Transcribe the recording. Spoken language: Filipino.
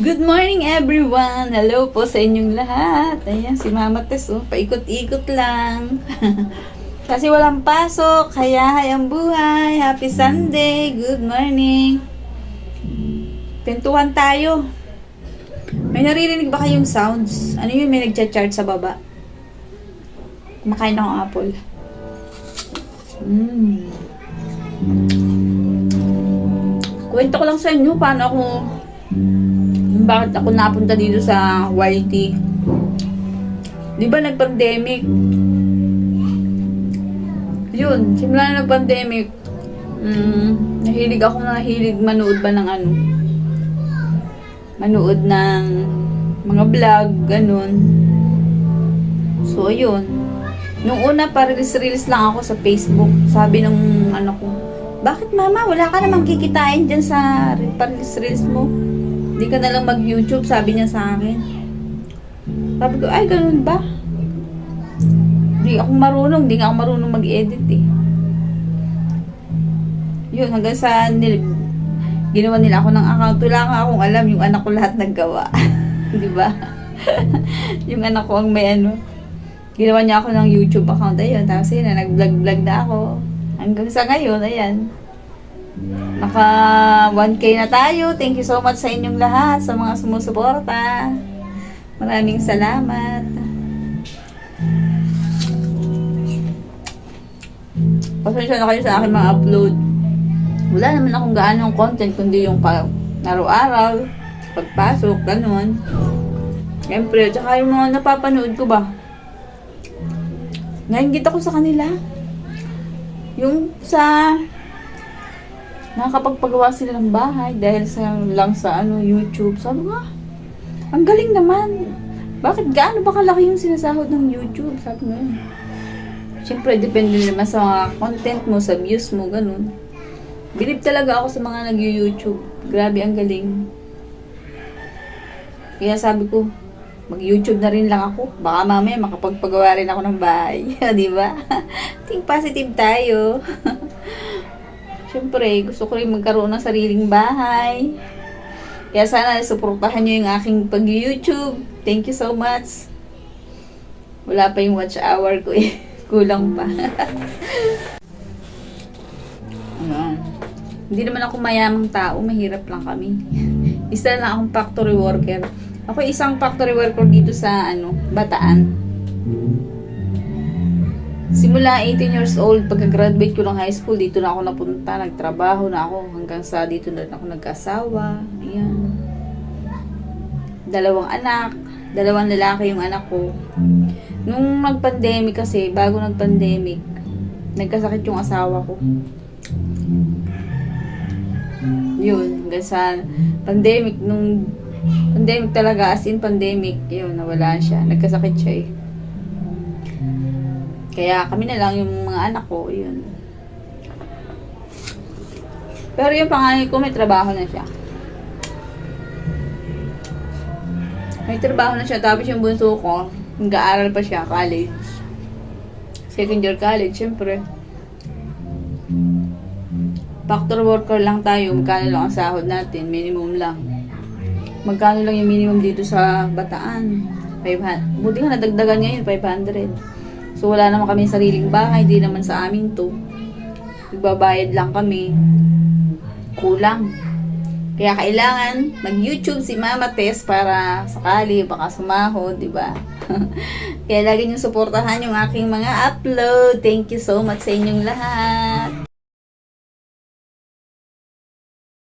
Good morning everyone! Hello po sa inyong lahat. Ayan, si Mama Tess, paikot-ikot lang. Kasi walang pasok, kaya hayang buhay. Happy Sunday! Good morning! Pintuhan tayo. May naririnig ba kayong sounds? Ano yun? May nagcha-charge sa baba. Kumakain akong apple. Kwento ko lang sa inyo paano ako bakit ako napunta dito sa YT. Di ba nag-pandemic? Yun, simula na nag-pandemic, nahilig manood ba ng manood ng mga vlog, ganun. So, yun. Nung una, pa-release lang ako sa Facebook. Sabi nung ko, bakit mama, wala ka namang kikitain dyan sa pa-release mo? Hindi ka na lang mag-YouTube, sabi niya sa akin. Sabi ko, ay, ganun ba? Hindi nga ako marunong mag-edit eh. Yun, hanggang sa ginawa nila ako ng account. Wala nga akong alam, yung anak ko lahat naggawa. Di ba? Yung anak ko ang may ginawa niya ako ng YouTube account. Ayun, tapos yun, nag-vlog na ako. Hanggang sa ngayon, ayan. Naka 1K na tayo. Thank you so much sa inyong lahat, sa mga sumusuporta. Maraming salamat. Pasensya na kayo sa akin mga upload. Wala naman akong gaanong content, kundi yung araw-araw, pagpasok, ganun. Siyempre, tsaka yung mga napapanood ko ba, nainggit ako sa kanila. Yung sa nakakapagpagawa sila ng bahay dahil lang sa YouTube. Sabi nga, ang galing naman. Bakit gaano ba kalaki yung sinasahod ng YouTube? Sabi nga. Siyempre, depende naman sa mga content mo, sa views mo, ganun. Believe talaga ako sa mga nag-YouTube. Grabe, ang galing. Kaya sabi ko, mag-YouTube na rin lang ako. Baka mamaya makapagpagawa rin ako ng bahay. Di ba? Think positive tayo. Siyempre, gusto ko rin magkaroon ng sariling bahay. Kaya sana suportahan nyo yung aking pag-YouTube. Thank you so much. Wala pa yung watch hour ko eh. Kulang pa. Hindi naman ako mayamang tao. Mahirap lang kami. Isa lang akong factory worker. Ako isang factory worker dito sa Bataan. Simula 18 years old, pagka-graduate ko ng high school, dito na ako napunta, nagtrabaho na ako, hanggang sa dito na ako nagkasawa. Ayan. 2 anak, 2 lalaki yung anak ko. Nung nag-pandemic kasi, bago nag-pandemic, nagkasakit yung asawa ko. Yun, hanggang sa pandemic, nung pandemic talaga, as in pandemic, yun, nawala siya. Nagkasakit siya eh. Kaya kami na lang yung mga anak ko, yun. Pero yung panganay ko, may trabaho na siya. May trabaho na siya, tapos yung bunso ko, nag-aaral pa siya, college. Second year college, syempre. Factor worker lang tayo, magkano lang ang sahod natin, minimum lang. Magkano lang yung minimum dito sa Bataan? 500. Buti nga nadagdagan ngayon, 500. So, wala naman kami sariling bahay. Hindi naman sa amin to. Nagbabayad lang kami. Kulang. Kaya kailangan mag-YouTube si Mama Tess para sakali baka sumahod, di ba? Kaya lagi niyong suportahan yung aking mga upload. Thank you so much sa inyong lahat.